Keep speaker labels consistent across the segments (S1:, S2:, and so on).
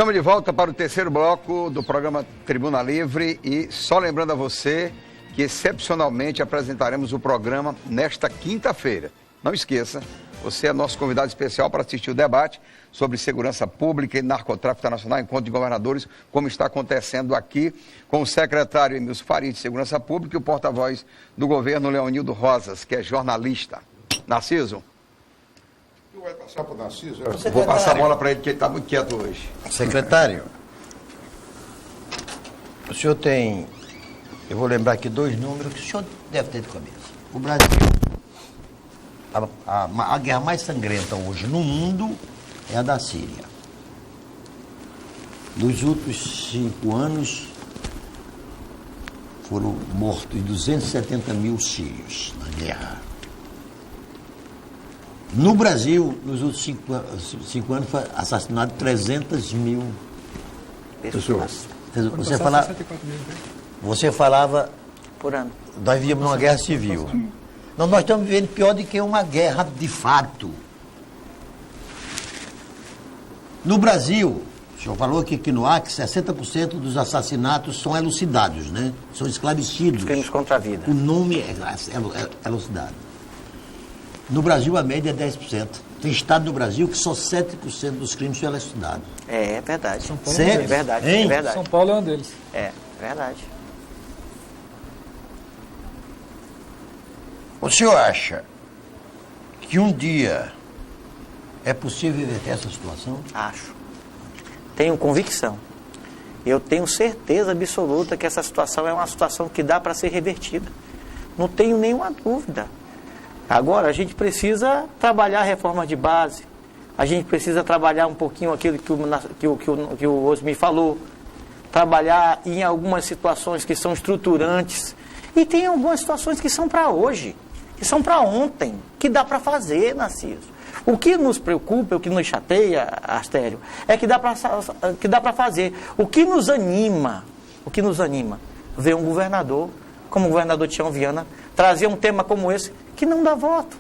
S1: Estamos de volta para o terceiro bloco do programa Tribuna Livre e só lembrando a você que excepcionalmente apresentaremos o programa nesta quinta-feira. Não esqueça, você é nosso convidado especial para assistir o debate sobre segurança pública e narcotráfico internacional, encontro de governadores, como está acontecendo aqui com o secretário Emílio Faria de Segurança Pública e o porta-voz do governo, Leonildo Rosas, que é jornalista. Narciso?
S2: Tu vai passar para o Narciso?
S1: Vou passar a bola para ele, que ele está muito quieto hoje.
S3: Secretário, o senhor tem, eu vou lembrar aqui dois números que o senhor deve ter de cabeça. O Brasil, a guerra mais sangrenta hoje no mundo é a da Síria. Nos últimos 5 anos, foram mortos 270 mil sírios na guerra. No Brasil, nos últimos 5 anos, foi assassinado 300 mil pessoas. Você falava
S4: por ano.
S3: Nós vivíamos numa guerra civil. Não, nós estamos vivendo pior do que uma guerra de fato. No Brasil, o senhor falou que no Acre 60% dos assassinatos são elucidados, né? São esclarecidos.
S4: Crimes contra a vida.
S3: O nome é elucidado. No Brasil, a média é 10%. Tem estado no Brasil que só 7% dos crimes são elucidados.
S4: É verdade.
S5: São Paulo
S3: Sério?
S5: é um deles.
S4: Verdade,
S3: Hein?
S4: é verdade.
S5: São Paulo é um deles.
S4: É verdade.
S3: O senhor acha que um dia é possível reverter essa situação?
S4: Acho. Tenho convicção. Eu tenho certeza absoluta que essa situação é uma situação que dá para ser revertida. Não tenho nenhuma dúvida. Agora, a gente precisa trabalhar reformas de base. A gente precisa trabalhar um pouquinho aquilo que o Osmi falou. Trabalhar em algumas situações que são estruturantes. E tem algumas situações que são para hoje, que são para ontem, que dá para fazer, Narciso. O que nos preocupa, o que nos chateia, Astério, é que dá para fazer. O que nos anima, ver um governador, como o governador Tião Viana, trazer um tema como esse, que não dá voto.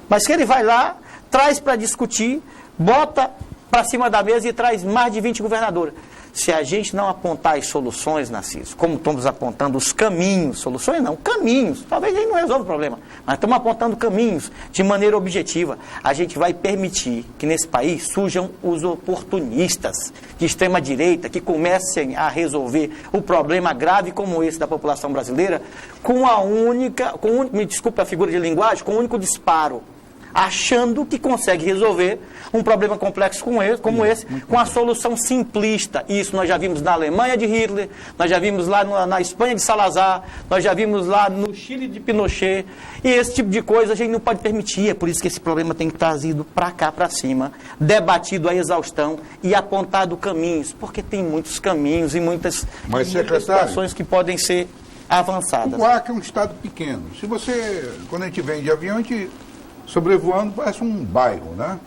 S4: Mas que ele vai lá, traz para discutir, bota para cima da mesa e traz mais de 20 governadores. Se a gente não apontar as soluções, Narciso, como estamos apontando os caminhos, soluções não, caminhos, talvez a gente não resolva o problema, mas estamos apontando caminhos de maneira objetiva, a gente vai permitir que nesse país surjam os oportunistas de extrema direita que comecem a resolver o problema grave como esse da população brasileira me desculpe a figura de linguagem, com um único disparo, achando que consegue resolver um problema complexo como esse, com a solução simplista. Isso nós já vimos na Alemanha de Hitler, nós já vimos lá na Espanha de Salazar, nós já vimos lá no Chile de Pinochet, e esse tipo de coisa a gente não pode permitir. É por isso que esse problema tem que ser trazido para cá, para cima, debatido à exaustão e apontado caminhos, porque tem muitos caminhos e muitas situações que podem ser avançadas.
S2: O Acre é um estado pequeno. Se você, quando a gente vem de avião, a gente sobrevoando parece um bairro, né?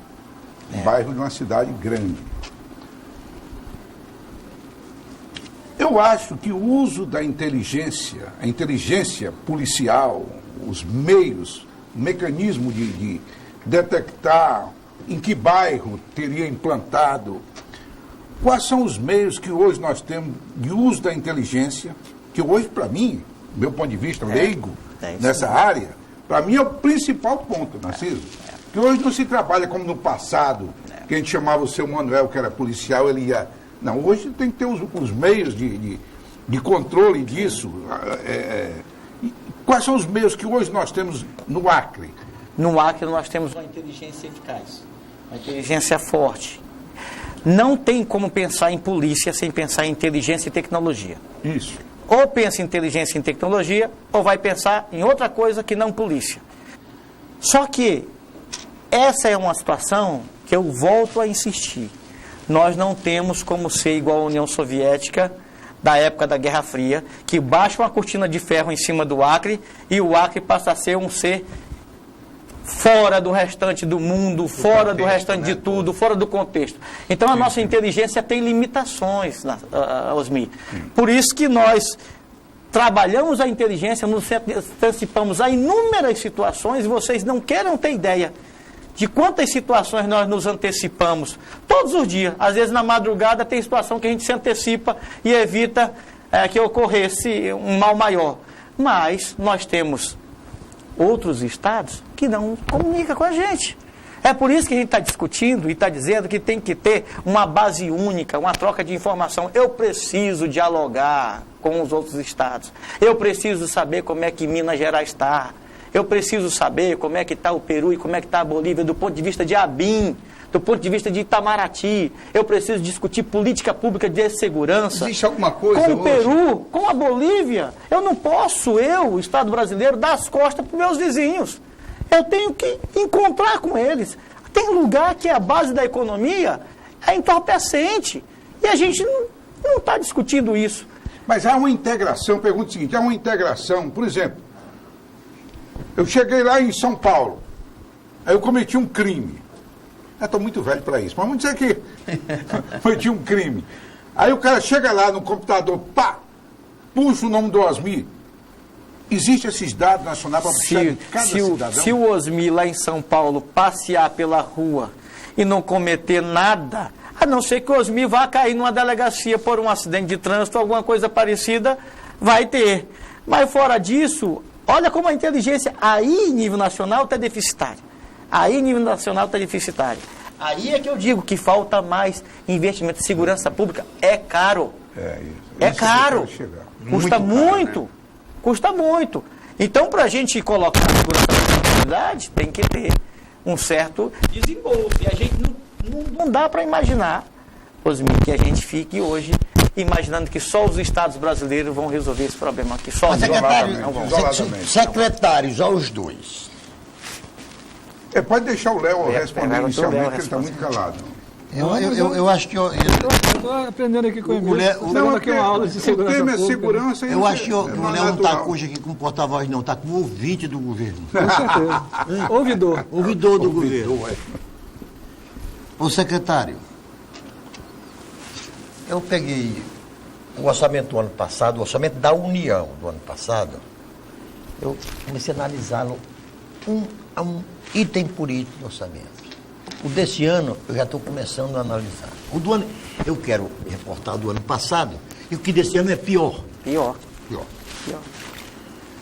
S2: Um bairro de uma cidade grande. Eu acho que o uso da inteligência, a inteligência policial, os meios, o mecanismo de detectar em que bairro teria implantado, quais são os meios que hoje nós temos de uso da inteligência, que hoje, para mim, do meu ponto de vista leigo, nessa área, para mim é o principal ponto, Narciso. Que hoje não se trabalha como no passado, que a gente chamava o seu Manuel, que era policial, ele ia... Não, hoje tem que ter os meios de controle disso. Quais são os meios que hoje nós temos no Acre?
S4: No Acre nós temos uma inteligência eficaz, uma inteligência forte. Não tem como pensar em polícia sem pensar em inteligência e tecnologia.
S2: Isso.
S4: Ou pensa em inteligência e tecnologia, ou vai pensar em outra coisa que não polícia. Só que essa é uma situação que eu volto a insistir. Nós não temos como ser igual à União Soviética da época da Guerra Fria, que baixa uma cortina de ferro em cima do Acre e o Acre passa a ser um ser fora do restante do mundo, fora do restante de tudo, fora do contexto. Então a nossa inteligência tem limitações, Osmi. Por isso que nós trabalhamos a inteligência, nos antecipamos a inúmeras situações e vocês não queiram ter ideia de quantas situações nós nos antecipamos todos os dias. Às vezes na madrugada tem situação que a gente se antecipa e evita que ocorresse um mal maior. Mas nós temos outros estados que não comunicam com a gente. É por isso que a gente está discutindo e está dizendo que tem que ter uma base única, uma troca de informação. Eu preciso dialogar com os outros estados. Eu preciso saber como é que Minas Gerais está. Eu preciso saber como é que está o Peru e como é que está a Bolívia do ponto de vista de ABIN, do ponto de vista de Itamaraty. Eu preciso discutir política pública de segurança.
S1: Existe alguma coisa
S4: com o
S1: hoje?
S4: Peru, com a Bolívia. Eu não posso, o Estado brasileiro, dar as costas para os meus vizinhos. Eu tenho que encontrar com eles. Tem lugar que a base da economia é entorpecente. E a gente não está discutindo isso.
S2: Mas há uma integração, pergunta o seguinte, há uma integração, por exemplo, eu cheguei lá em São Paulo, aí eu cometi um crime. Eu estou muito velho para isso, mas vamos dizer que cometi um crime. Aí o cara chega lá no computador, pá, puxa o nome do Osmi. Existem esses dados nacionais para puxar de cada cidadão?
S4: Se o Osmi lá em São Paulo passear pela rua e não cometer nada, a não ser que o Osmi vá cair numa delegacia por um acidente de trânsito, alguma coisa parecida, vai ter. Mas fora disso, olha como a inteligência aí em nível nacional está deficitária. Aí em nível nacional está deficitária. Aí é que eu digo que falta mais investimento. Segurança pública é caro. É caro. Custa muito. Né? Custa muito. Então, para a gente colocar a segurança na prioridade, tem que ter um certo desembolso. E a gente não dá para imaginar, Osmi, que a gente fique hoje imaginando que só os estados brasileiros vão resolver esse problema aqui. Só os
S3: não vão. Secretários, aos dois.
S2: Pode deixar o Léo responder inicialmente, porque ele está muito calado.
S3: Eu acho que... Eu
S5: estou aprendendo aqui com o Emílio.
S2: Não, aqui uma aula de segurança. O tema é segurança.
S3: Eu acho que o Léo não está hoje aqui como porta-voz, não. Está como ouvinte do governo.
S5: Com certeza. Ouvidor
S3: do governo. Ô, secretário, eu peguei o orçamento do ano passado, o orçamento da União do ano passado, eu comecei a analisá-lo a um item por item do orçamento. O desse ano, eu já estou começando a analisar. O do ano, eu quero reportar do ano passado, e o que desse ano é pior.
S4: Pior.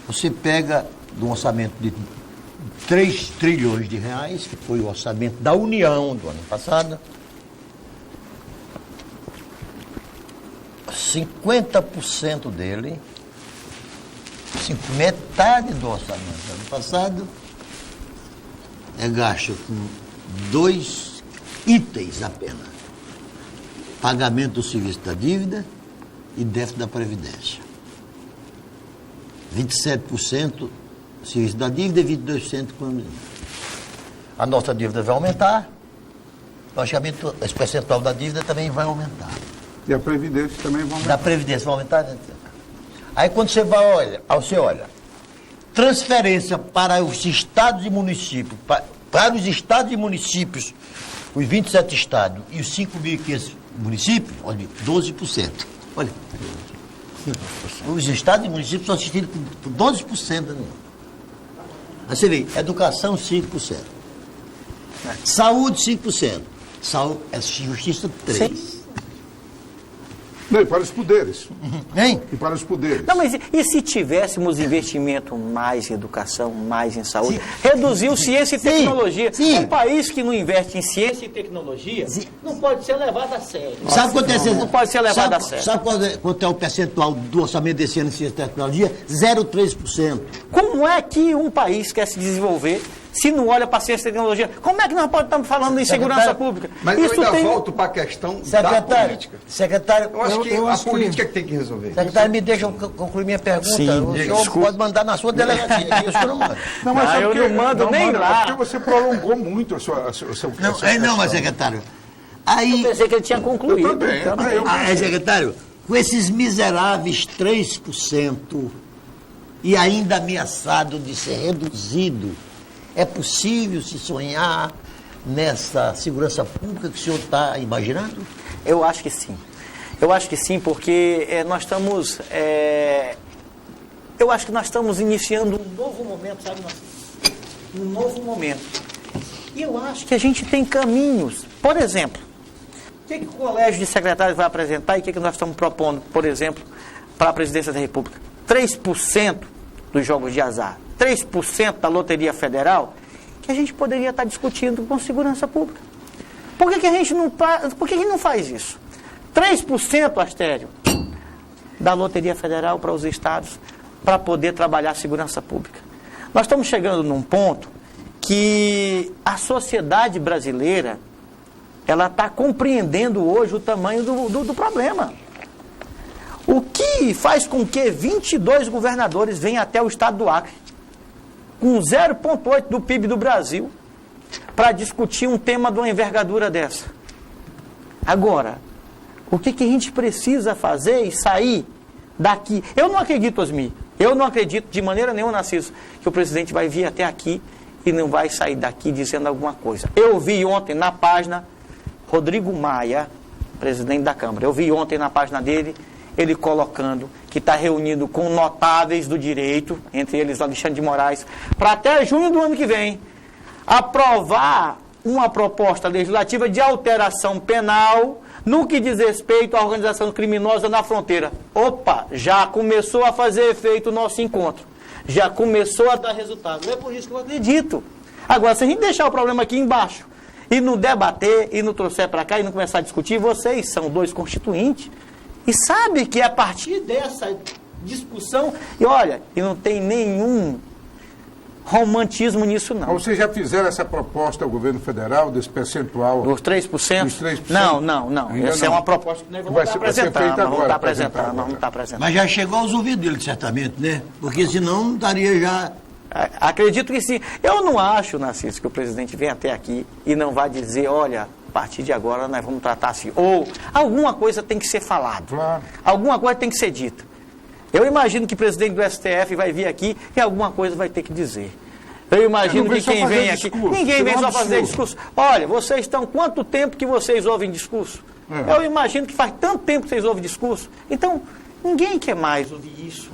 S3: Você pega do orçamento de 3 trilhões de reais, que foi o orçamento da União do ano passado, 50% dele, metade do orçamento do ano passado, é gasto com 2 itens apenas: pagamento do serviço da dívida e déficit da Previdência. 27% serviço da dívida e 22% com a nossa dívida vai aumentar, logicamente esse percentual da dívida também vai aumentar.
S2: E a Previdência também vai aumentar.
S3: Da Previdência vai aumentar. Aí quando você olha, transferência para os estados e municípios, para os estados e municípios, os 27 estados e os 5.500 municípios, olha, 12%. Olha, os estados e municípios são assistidos por 12%. Né? Aí você vê, educação 5%. Saúde 5%. Justiça 3%.
S2: Não, e para os poderes.
S3: Hein?
S2: E para os poderes.
S4: Não, mas e se tivéssemos investimento mais em educação, mais em saúde? Reduziu ciência e tecnologia.
S3: Sim.
S4: Um país que não investe em ciência e tecnologia não pode ser levado a sério.
S3: Sabe quanto é
S4: não pode ser levado a sério.
S3: Sabe quanto é o percentual do orçamento desse ano em ciência e tecnologia? 0,3%.
S4: Como é que um país quer se desenvolver se não olha para a ciência e tecnologia? Como é que nós estamos falando em segurança pública?
S1: Mas eu ainda volto para a questão da política.
S3: Secretário,
S1: eu acho que a política que tem que resolver.
S3: Secretário, me deixa concluir minha pergunta.
S4: Sim,
S3: o senhor pode mandar na sua delegacia. O senhor não manda.
S2: Não, mas
S4: eu não mando nem lá.
S2: Porque você prolongou muito o seu
S3: Não, mas secretário. Aí,
S4: eu pensei que ele tinha concluído.
S2: Eu também.
S3: Secretário, com esses miseráveis 3% e ainda ameaçado de ser reduzido, é possível se sonhar nessa segurança pública que o senhor está imaginando?
S4: Eu acho que sim. Eu acho que sim, porque nós estamos... eu acho que nós estamos iniciando um novo momento, sabe, Marcelo? Um novo momento. E eu acho que a gente tem caminhos. Por exemplo, o que o Colégio de Secretários vai apresentar e o que nós estamos propondo, por exemplo, para a Presidência da República? 3% dos jogos de azar, 3% da Loteria Federal, que a gente poderia estar discutindo com segurança pública. Por que a gente não faz isso? 3%, Astério, da Loteria Federal para os estados, para poder trabalhar a segurança pública. Nós estamos chegando num ponto que a sociedade brasileira ela está compreendendo hoje o tamanho do problema. O que faz com que 22 governadores venham até o estado do Acre, com 0,8% do PIB do Brasil, para discutir um tema de uma envergadura dessa? Agora, o que a gente precisa fazer e sair daqui? Eu não acredito, Osmi, eu não acredito de maneira nenhuma, Narciso, que o presidente vai vir até aqui e não vai sair daqui dizendo alguma coisa. Eu vi ontem na página Rodrigo Maia, presidente da Câmara, eu vi ontem na página dele, ele colocando que está reunido com notáveis do direito, entre eles Alexandre de Moraes, para até junho do ano que vem, aprovar uma proposta legislativa de alteração penal no que diz respeito à organização criminosa na fronteira. Opa, já começou a fazer efeito o nosso encontro. Já começou a dar resultado. É por isso que eu acredito. Agora, se a gente deixar o problema aqui embaixo e não debater, e não trouxer para cá, e não começar a discutir, vocês são 2 constituintes, e sabe que a partir dessa discussão, e olha, e não tem nenhum romantismo nisso, não.
S2: Vocês já fizeram essa proposta ao governo federal, desse percentual?
S4: Dos 3%?
S2: Dos 3%?
S4: Não.
S2: Ainda
S4: Essa
S2: não.
S4: é uma proposta que nós vamos estar apresentando. Vamos estar apresentando.
S3: Mas já chegou aos ouvidos dele, certamente, né? Porque senão não estaria já...
S4: Acredito que sim. Eu não acho, Narciso, que o presidente venha até aqui e não vá dizer, olha, a partir de agora nós vamos tratar assim. Ou alguma coisa tem que ser falada.
S2: Claro.
S4: Alguma coisa tem que ser dita. Eu imagino que o presidente do STF vai vir aqui e alguma coisa vai ter que dizer. Eu imagino que quem vem aqui... Ninguém vem só fazer discurso. Olha, vocês estão... Quanto tempo que vocês ouvem discurso? Eu imagino que faz tanto tempo que vocês ouvem discurso. Então, ninguém quer mais ouvir isso.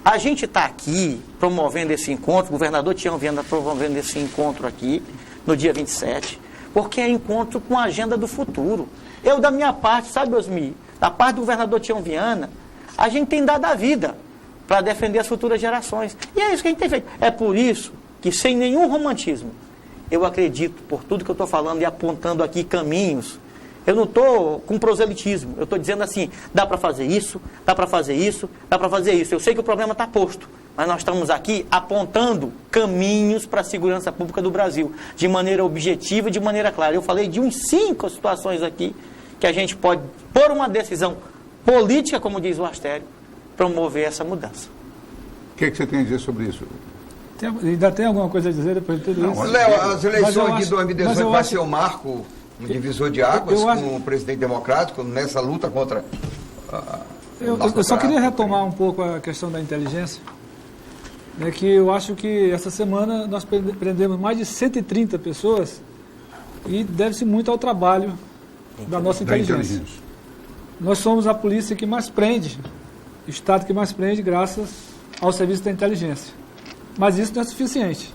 S4: A gente está aqui promovendo esse encontro, o governador Tião Viana está promovendo esse encontro aqui, no dia 27, porque é encontro com a agenda do futuro. Eu, da minha parte, sabe, Osmi, da parte do governador Tião Viana, a gente tem dado a vida para defender as futuras gerações. E é isso que a gente tem feito. É por isso que, sem nenhum romantismo, eu acredito, por tudo que eu estou falando e apontando aqui caminhos, eu não estou com proselitismo, eu estou dizendo assim, dá para fazer isso, dá para fazer isso, dá para fazer isso. Eu sei que o problema está posto, mas nós estamos aqui apontando caminhos para a segurança pública do Brasil, de maneira objetiva e de maneira clara. Eu falei de uns 5 situações aqui que a gente pode, por uma decisão política, como diz o Astério, promover essa mudança.
S2: O que você tem a dizer sobre isso?
S5: Ainda tem alguma coisa a dizer depois de tudo isso?
S1: Léo, as eleições de 2018 vai ser um marco, um divisor de águas com o presidente democrático nessa luta contra
S5: eu só queria retomar um pouco a questão da inteligência, né, que eu acho que essa semana nós prendemos mais de 130 pessoas e deve-se muito ao trabalho da nossa inteligência. Nós somos a polícia que mais prende, o Estado que mais prende graças ao serviço da inteligência. Mas isso não é suficiente.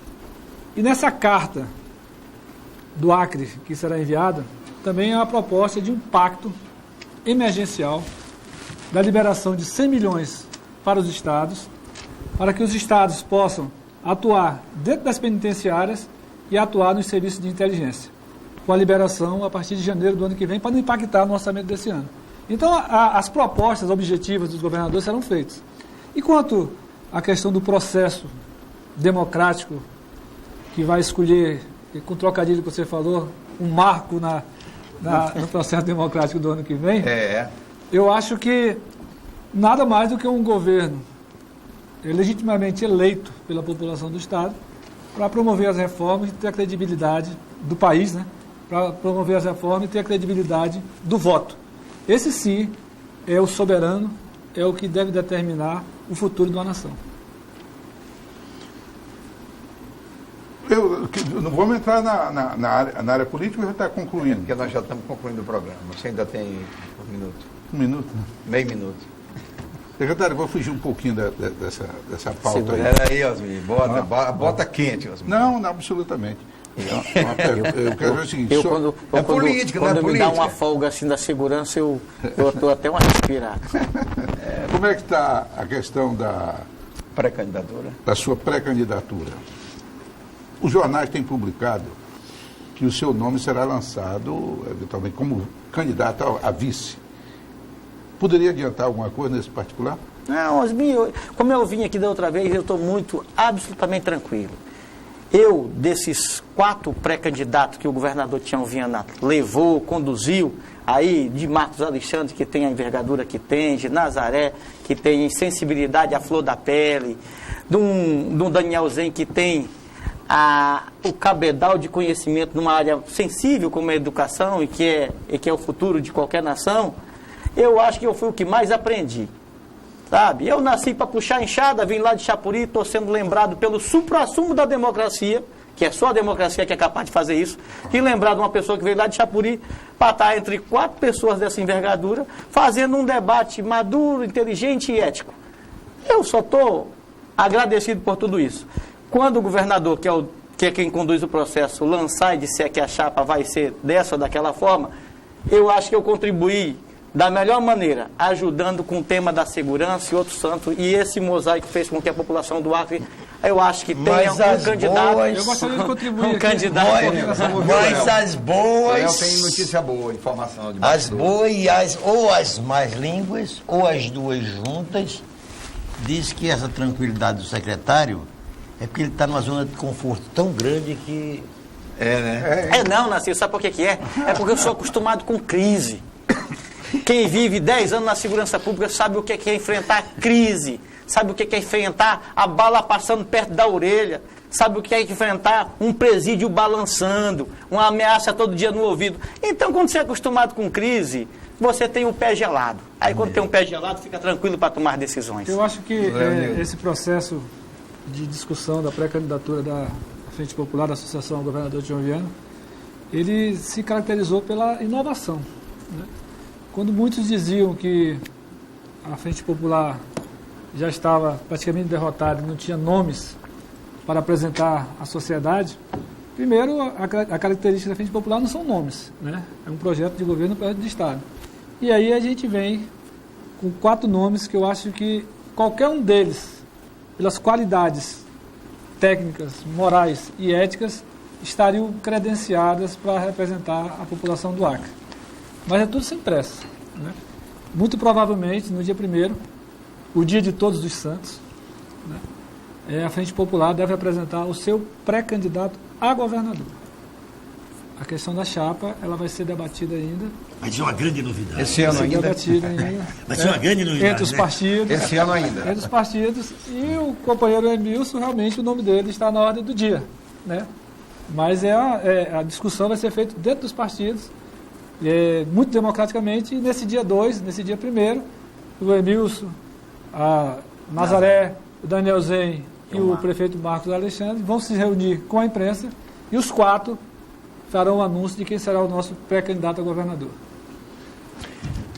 S5: E nessa carta do Acre que será enviada, também é uma proposta de um pacto emergencial da liberação de 100 milhões para os estados, para que os estados possam atuar dentro das penitenciárias e atuar nos serviços de inteligência, com a liberação a partir de janeiro do ano que vem, para não impactar no orçamento desse ano. Então, as propostas objetivas dos governadores serão feitas. E quanto à questão do processo democrático, que vai escolher, com o trocadilho que você falou, um marco no processo democrático do ano que vem, eu acho que nada mais do que um governo legitimamente eleito pela população do Estado para promover as reformas e ter a credibilidade do país, né? Para promover as reformas e ter a credibilidade do voto. Esse sim é o soberano, é o que deve determinar o futuro de uma nação.
S2: Eu não vamos entrar na área política, já está concluindo.
S1: Porque nós já estamos concluindo o programa. Você ainda tem um minuto.
S2: Um minuto?
S1: Meio minuto.
S2: Secretário, eu vou fugir um pouquinho dessa pauta aí.
S1: Espera aí, Osmi. Bota quente, Osmi.
S2: Não, absolutamente. Eu quero ver o seguinte...
S1: política,
S4: quando
S1: não é
S4: me dá
S1: política.
S4: uma folga assim da segurança, eu dou até uma respirada.
S2: Como é que está a questão da
S1: Pré-candidatura.
S2: sua pré-candidatura? Os jornais têm publicado que o seu nome será lançado, eventualmente, como candidato a vice. Poderia adiantar alguma coisa nesse particular?
S4: Não, como eu vim aqui da outra vez, eu estou absolutamente tranquilo. Desses 4 pré-candidatos que o governador Tião Viana levou, conduziu, aí de Marcos Alexandre, que tem a envergadura que tem, de Nazaré, que tem sensibilidade à flor da pele, do Daniel Zen, que tem o cabedal de conhecimento numa área sensível como a educação e que é o futuro de qualquer nação, eu acho que eu fui o que mais aprendi. Sabe? Eu nasci para puxar a enxada, vim lá de Chapuri, estou sendo lembrado pelo suprassumo da democracia, que é só a democracia que é capaz de fazer isso, e lembrar de uma pessoa que veio lá de Chapuri para estar entre 4 pessoas dessa envergadura, fazendo um debate maduro, inteligente e ético. Eu só estou agradecido por tudo isso. Quando o governador, que é quem conduz o processo, lançar e disser que a chapa vai ser dessa ou daquela forma, eu acho que eu contribuí da melhor maneira, ajudando com o tema da segurança e outros santos, e esse mosaico fez com que a população do Acre, eu acho que tenha um candidato.
S5: Eu gostaria de contribuir
S4: candidato.
S3: Mas as boas...
S1: Eu tenho notícia boa, informação de
S3: As boas e ou as mais línguas, ou as duas juntas, diz que essa tranquilidade do secretário é porque ele está numa zona de conforto tão grande que...
S4: Não, Narciso, sabe por que é? É porque eu sou acostumado com crise. Quem vive 10 anos na segurança pública sabe o que é enfrentar crise, sabe o que é enfrentar a bala passando perto da orelha, sabe o que é enfrentar um presídio balançando, uma ameaça todo dia no ouvido. Então, quando você é acostumado com crise, você tem o pé gelado. Aí, quando tem um pé gelado, fica tranquilo para tomar decisões.
S5: Eu acho que esse processo de discussão da pré-candidatura da Frente Popular, da Associação ao Governador Tião Viana, ele se caracterizou pela inovação, né? Quando muitos diziam que a Frente Popular já estava praticamente derrotada e não tinha nomes para apresentar à sociedade, primeiro, a característica da Frente Popular não são nomes, né? É um projeto de governo, um projeto de Estado. E aí a gente vem com 4 nomes que eu acho que qualquer um deles, pelas qualidades técnicas, morais e éticas, estariam credenciadas para representar a população do Acre. Mas é tudo sem pressa, né? Muito provavelmente, no dia 1º, o dia de Todos os Santos, né, a Frente Popular deve apresentar o seu pré-candidato a governador. A questão da chapa, ela vai ser debatida ainda.
S3: Vai ser uma grande novidade.
S1: Esse ano ainda.
S3: Vai ser uma grande novidade.
S5: Entre os partidos.
S1: Esse ano ainda.
S5: Entre os partidos. E o companheiro Emilson, realmente, o nome dele está na ordem do dia, né? Mas a discussão vai ser feita dentro dos partidos, muito democraticamente, e nesse dia 2, nesse dia 1º, o Emilson, a Nazaré, o Daniel Zen e o prefeito Marcos Alexandre vão se reunir com a imprensa e os 4 farão o anúncio de quem será o nosso pré-candidato a governador.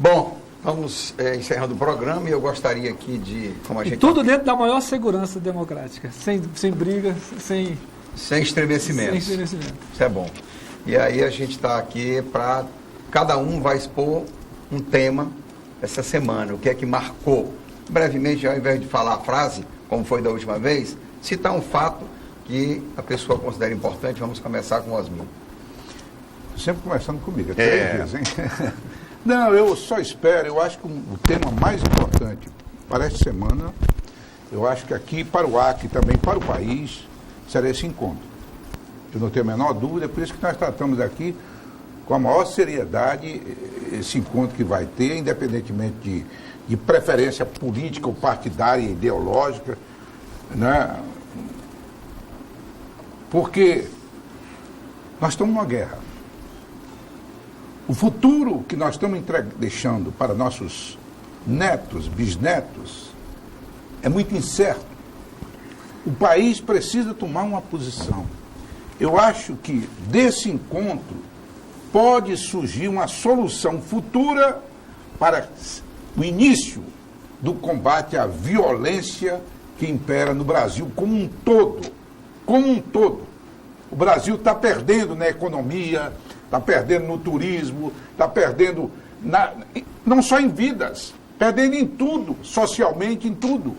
S1: Bom, vamos encerrando o programa e eu gostaria aqui de... Como a gente
S5: tudo dentro da maior segurança democrática, sem briga, sem
S1: estremecimento. Isso é bom. E aí a gente está aqui para... Cada um vai expor um tema essa semana, o que é que marcou. Brevemente, ao invés de falar a frase, como foi da última vez, citar um fato que a pessoa considera importante. Vamos começar com o Osmir.
S2: Sempre começando comigo, 3 vezes, hein? Não, eu só espero, eu acho que o tema mais importante para esta semana, eu acho que aqui para o Acre e também para o país, será esse encontro. Eu não tenho a menor dúvida, por isso que nós tratamos aqui com a maior seriedade esse encontro que vai ter, independentemente de preferência política ou partidária, ideológica, né? Porque nós estamos numa guerra. O futuro que nós estamos deixando para nossos netos, bisnetos, é muito incerto. O país precisa tomar uma posição. Eu acho que desse encontro pode surgir uma solução futura para o início do combate à violência que impera no Brasil como um todo. Como um todo. O Brasil está perdendo na economia, está perdendo no turismo, está perdendo não só em vidas, perdendo em tudo, socialmente, em tudo.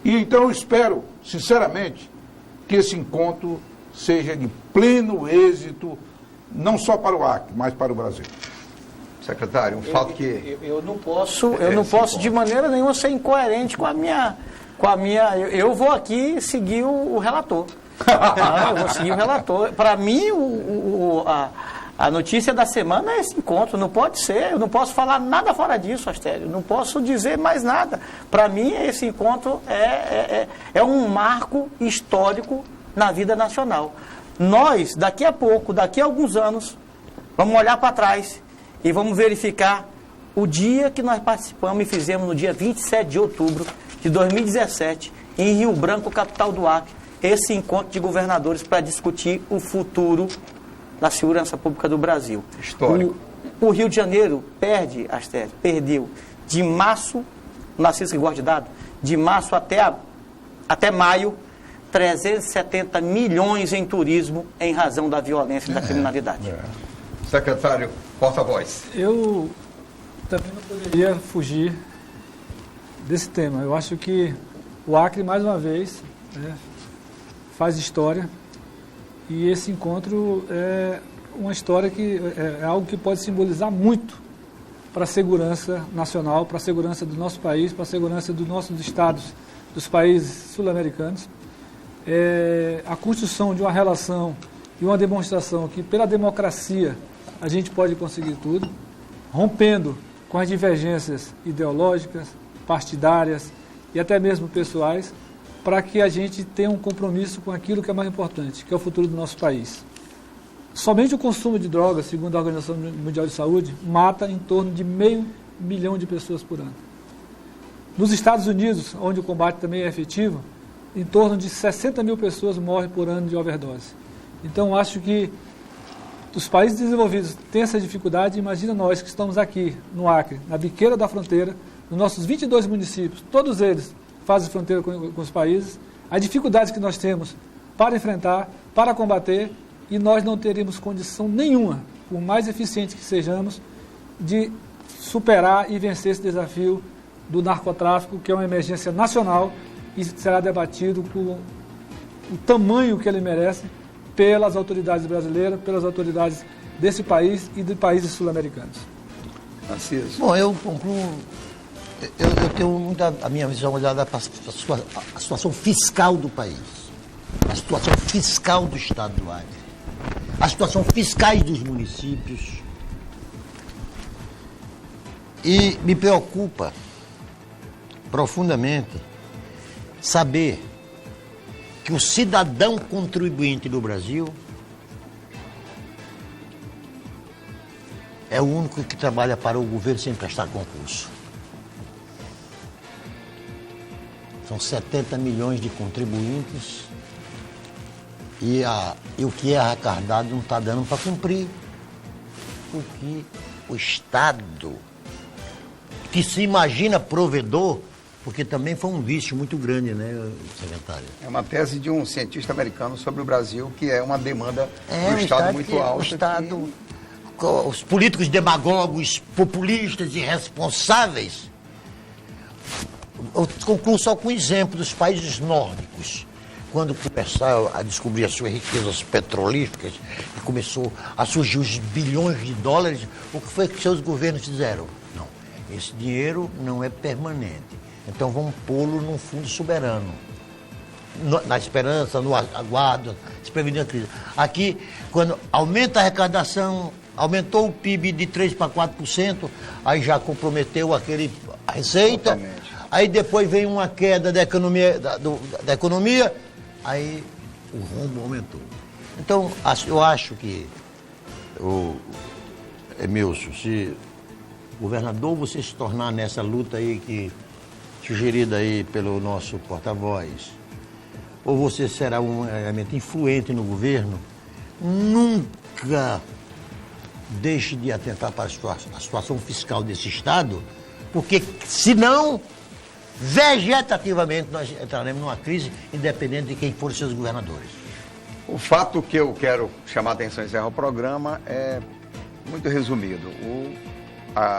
S2: E então eu espero, sinceramente, que esse encontro seja de pleno êxito, não só para o Acre, mas para o Brasil.
S1: Secretário, um fato que...
S4: Eu não posso de maneira nenhuma ser incoerente com a minha... Eu vou aqui seguir o relator. Eu vou seguir o relator. Para mim, a notícia da semana é esse encontro. Não pode ser, eu não posso falar nada fora disso, Astério. Não posso dizer mais nada. Para mim, esse encontro é um marco histórico na vida nacional. Nós, daqui a pouco, daqui a alguns anos, vamos olhar para trás e vamos verificar o dia que nós participamos e fizemos no dia 27 de outubro de 2017, em Rio Branco, capital do Acre, esse encontro de governadores para discutir o futuro da segurança pública do Brasil.
S1: Histórico.
S4: O Rio de Janeiro perdeu de março, o Narciso que gosta de dado, de março até maio, 370 milhões em turismo em razão da violência e da criminalidade.
S1: Secretário, porta-voz.
S5: Eu também não poderia fugir desse tema. Eu acho que o Acre, mais uma vez, faz história, e esse encontro é uma história que é algo que pode simbolizar muito para a segurança nacional, para a segurança do nosso país, para a segurança dos nossos estados, dos países sul-americanos. A construção de uma relação e uma demonstração que, pela democracia, a gente pode conseguir tudo, rompendo com as divergências ideológicas, partidárias e até mesmo pessoais, para que a gente tenha um compromisso com aquilo que é mais importante, que é o futuro do nosso país. Somente o consumo de drogas, segundo a Organização Mundial de Saúde, mata em torno de 500 mil de pessoas por ano. Nos Estados Unidos, onde o combate também é efetivo, em torno de 60 mil pessoas morrem por ano de overdose. Então, acho que os países desenvolvidos têm essa dificuldade. Imagina nós que estamos aqui no Acre, na biqueira da fronteira, nos nossos 22 municípios, todos eles fazem fronteira com os países, as dificuldades que nós temos para enfrentar, para combater, e nós não teríamos condição nenhuma, por mais eficientes que sejamos, de superar e vencer esse desafio do narcotráfico, que é uma emergência nacional e será debatido com o tamanho que ele merece pelas autoridades brasileiras, pelas autoridades desse país e de países sul-americanos.
S1: Narciso.
S3: Bom, eu concluo. Eu tenho muita a minha visão olhada para a situação fiscal do país, a situação fiscal do Estado do Acre, a situação fiscais dos municípios. E me preocupa profundamente saber que o cidadão contribuinte do Brasil é o único que trabalha para o governo sem prestar concurso. São 70 milhões de contribuintes e o que é arrecadado não está dando para cumprir o que o Estado, que se imagina provedor, porque também foi um vício muito grande, né, secretário?
S1: É uma tese de um cientista americano sobre o Brasil, que é uma demanda do Estado muito alta.
S3: O Estado, os políticos demagogos, populistas, irresponsáveis. Eu concluo só com o exemplo dos países nórdicos. Quando começaram a descobrir as suas riquezas petrolíferas e começou a surgir os bilhões de dólares, o que foi que seus governos fizeram? Não, esse dinheiro não é permanente. Então vamos pô-lo num fundo soberano. Na esperança, no aguardo, se prevenir a crise. Aqui, quando aumenta a arrecadação, aumentou o PIB de 3% para 4%, aí já comprometeu a receita. Totalmente. Aí depois vem uma queda da economia, aí o rombo aumentou. Então, eu acho que, Emilson, se governador você se tornar nessa luta aí sugerida aí pelo nosso porta-voz, ou você será um elemento influente no governo, nunca deixe de atentar para a situação fiscal desse Estado, porque senão, vegetativamente, nós entraremos numa crise independente de quem forem seus governadores.
S1: O fato que eu quero chamar a atenção e encerrar o programa é muito resumido.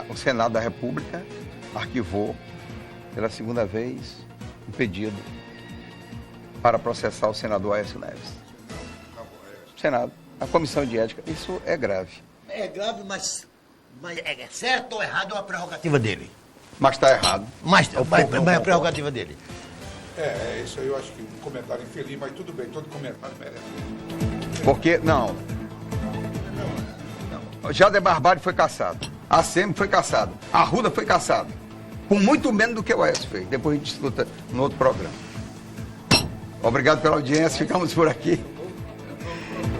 S1: O Senado da República arquivou pela segunda vez um pedido para processar o senador Aécio Neves. Senado, a comissão de ética, isso é grave.
S3: É grave, mas é certo ou errado é uma prerrogativa dele.
S1: Mas está errado.
S3: Mas é a prerrogativa dele.
S2: Isso aí eu acho que um comentário infeliz, mas tudo bem, todo comentário merece.
S1: Porque, não. Jader Barbalho foi cassado. A SEMI foi cassado. A Arruda foi cassado. Com muito menos do que o Aécio fez. Depois a gente discuta no outro programa. Obrigado pela audiência, ficamos por aqui.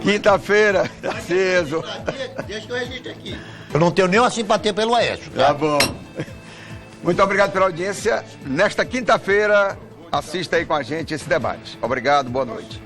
S1: Quinta-feira, aceso.
S3: Deixa que eu registre aqui. Eu não tenho nenhuma simpatia pelo Aécio.
S1: Tá bom. Muito obrigado pela audiência. Nesta quinta-feira, assista aí com a gente esse debate. Obrigado, boa noite.